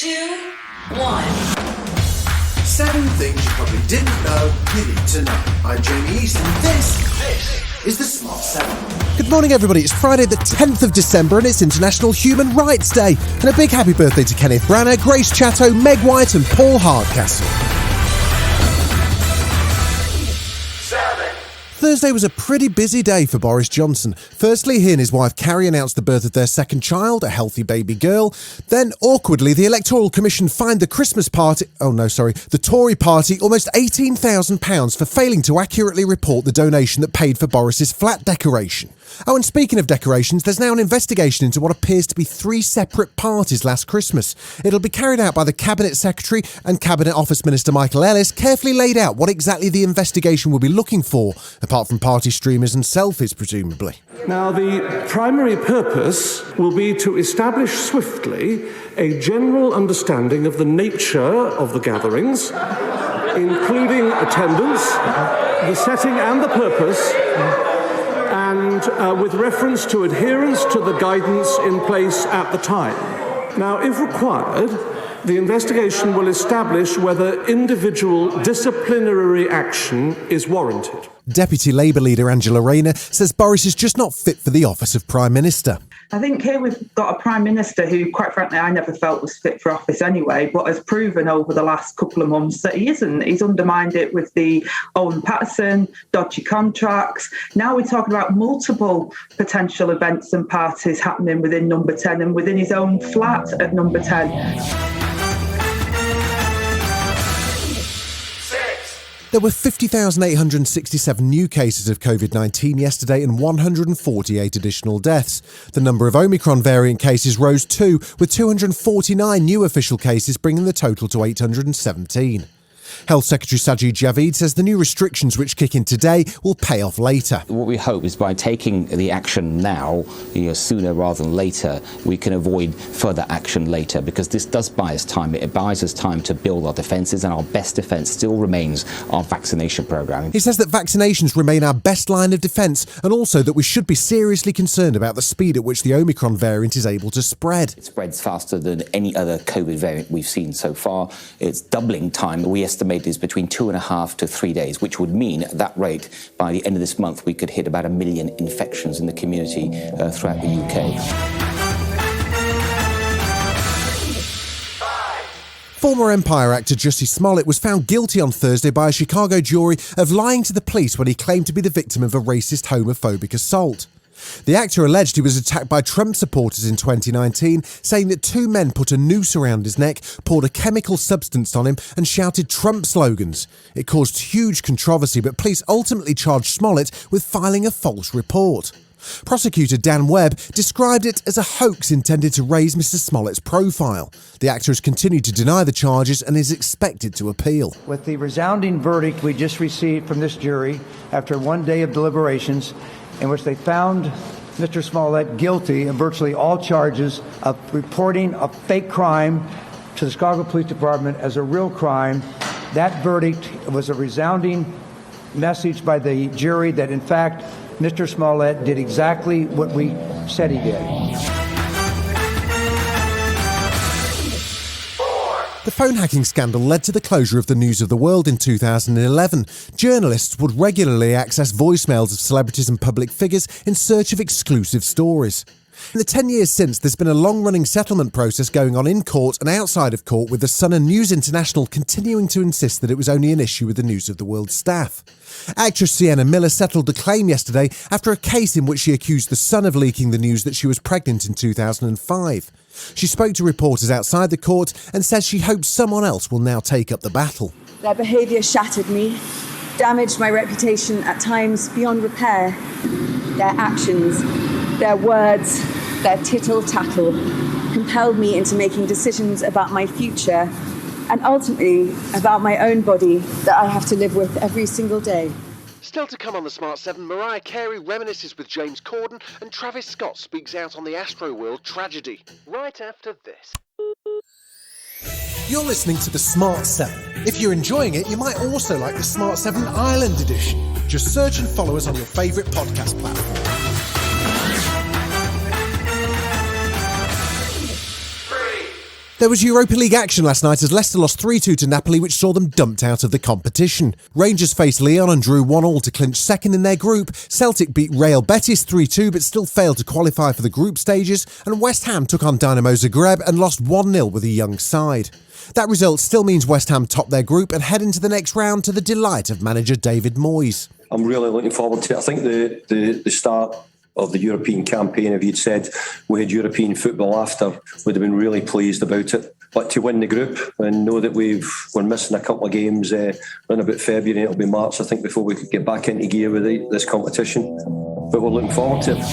2, 1. 7 things you probably didn't know you need to know. I'm Jamie East, and this is the Smart 7. Good morning, everybody. It's Friday the 10th of December, and it's International Human Rights Day. And a big happy birthday to Kenneth Branagh, Grace Chatto, Meg White and Paul Hardcastle. Thursday was a pretty busy day for Boris Johnson. Firstly, he and his wife Carrie announced the birth of their second child, a healthy baby girl. Then, awkwardly, the Electoral Commission fined the the Tory Party almost £18,000 for failing to accurately report the donation that paid for Boris's flat decoration. Oh, and speaking of decorations, there's now an investigation into what appears to be 3 separate parties last Christmas. It'll be carried out by the Cabinet Secretary and Cabinet Office Minister Michael Ellis, carefully laid out what exactly the investigation will be looking for, apart from party streamers and selfies, presumably. Now, the primary purpose will be to establish swiftly a general understanding of the nature of the gatherings, including attendance, the setting and the purpose, and with reference to adherence to the guidance in place at the time. Now, if required, the investigation will establish whether individual disciplinary action is warranted. Deputy Labour leader Angela Rayner says Boris is just not fit for the office of Prime Minister. I think here we've got a Prime Minister who, quite frankly, I never felt was fit for office anyway, but has proven over the last couple of months that he isn't. He's undermined it with the Owen Paterson, dodgy contracts. Now we're talking about multiple potential events and parties happening within Number 10 and within his own flat at Number 10. There were 50,867 new cases of COVID-19 yesterday and 148 additional deaths. The number of Omicron Variant cases rose too, with 249 new official cases bringing the total to 817. Health Secretary Sajid Javid says the new restrictions which kick in today will pay off later. What we hope is by taking the action now, sooner rather than later, we can avoid further action later, because this does buy us time. It buys us time to build our defences, and our best defence still remains our vaccination programme. He says that vaccinations remain our best line of defence, and also that we should be seriously concerned about the speed at which the Omicron variant is able to spread. It spreads faster than any other COVID variant we've seen so far. It's doubling time. We estimate is between 2.5 to 3 days, which would mean at that rate, by the end of this month, we could hit about 1 million infections in the community throughout the UK. Former Empire actor Jussie Smollett was found guilty on Thursday by a Chicago jury of lying to the police when he claimed to be the victim of a racist, homophobic assault. The actor alleged he was attacked by Trump supporters in 2019, saying that 2 men put a noose around his neck, poured a chemical substance on him and shouted Trump slogans. It caused huge controversy, but police ultimately charged Smollett with filing a false report. Prosecutor Dan Webb described it as a hoax intended to raise Mr. Smollett's profile. The actor has continued to deny the charges and is expected to appeal. With the resounding verdict we just received from this jury after 1 day of deliberations, in which they found Mr. Smollett guilty of virtually all charges of reporting a fake crime to the Chicago Police Department as a real crime. That verdict was a resounding message by the jury that, in fact, Mr. Smollett did exactly what we said he did. The phone hacking scandal led to the closure of the News of the World in 2011. Journalists would regularly access voicemails of celebrities and public figures in search of exclusive stories. In the 10 years since, there's been a long-running settlement process going on in court and outside of court, with The Sun and News International continuing to insist that it was only an issue with the News of the World staff. Actress Sienna Miller settled the claim yesterday after a case in which she accused The Sun of leaking the news that she was pregnant in 2005. She spoke to reporters outside the court and says she hopes someone else will now take up the battle. Their behaviour shattered me, damaged my reputation at times beyond repair. Their actions, their words, their tittle-tattle compelled me into making decisions about my future and ultimately about my own body that I have to live with every single day. Still to come on the Smart 7, Mariah Carey reminisces with James Corden and Travis Scott speaks out on the Astroworld tragedy. Right after this. You're listening to the Smart 7. If you're enjoying it, you might also like the Smart 7 Ireland edition. Just search and follow us on your favourite podcast platform. 3, There was Europa League action last night as Leicester lost 3-2 to Napoli, which saw them dumped out of the competition. Rangers faced Lyon and drew 1-1 to clinch second in their group. Celtic beat Real Betis 3-2 but still failed to qualify for the group stages, and West Ham took on Dynamo Zagreb and lost 1-0 with a young side. That result still means West Ham top their group and head into the next round to the delight of manager David Moyes. I'm really looking forward to it. I think the start of the European campaign, if you'd said we had European football after, would have been really pleased about it. But to win the group and know that we're missing a couple of games around about February, it'll be March, I think, before we could get back into gear with this competition. But we're looking forward to it.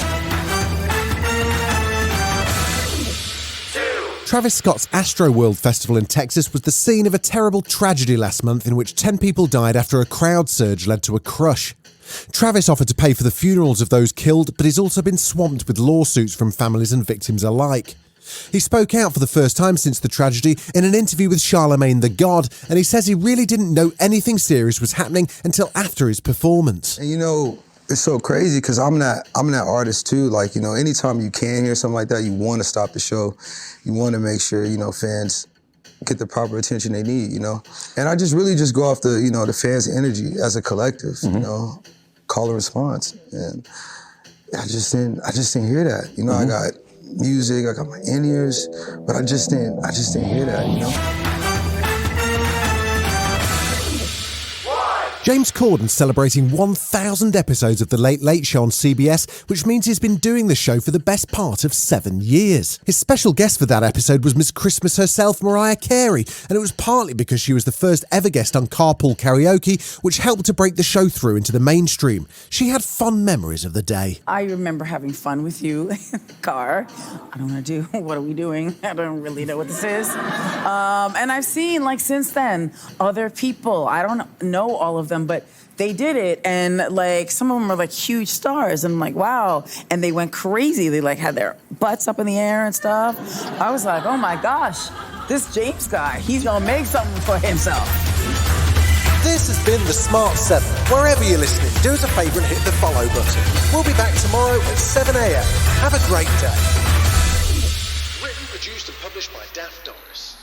Travis Scott's Astroworld Festival in Texas was the scene of a terrible tragedy last month in which 10 people died after a crowd surge led to a crush. Travis offered to pay for the funerals of those killed, but he's also been swamped with lawsuits from families and victims alike. He spoke out for the first time since the tragedy in an interview with Charlemagne the God, and he says he really didn't know anything serious was happening until after his performance. And it's so crazy because I'm that artist too. Like, anytime you can hear something like that, you want to stop the show. You want to make sure, fans get the proper attention they need, And I just really just go off the fans' energy as a collective, call and response. And I just didn't hear that. I got music, I got my in-ears, but I just didn't hear that, James Corden celebrating 1,000 episodes of The Late Late Show on CBS, which means he's been doing the show for the best part of 7 years. His special guest for that episode was Miss Christmas herself, Mariah Carey, and it was partly because she was the first ever guest on Carpool Karaoke, which helped to break the show through into the mainstream. She had fond memories of the day. I remember having fun with you in the car. I don't know what are we doing? I don't really know what this is. And I've seen, since then, other people. I don't know all of them, but they did it, and some of them are huge stars, and I'm like, wow. And they went crazy. They had their butts up in the air and stuff. I was like, oh my gosh, this James guy, he's gonna make something for himself. This has been The Smart 7. Wherever you're listening, do us a favour and hit the follow button. We'll be back tomorrow at 7 a.m. Have a great day. Written, produced and published by Daft Doris.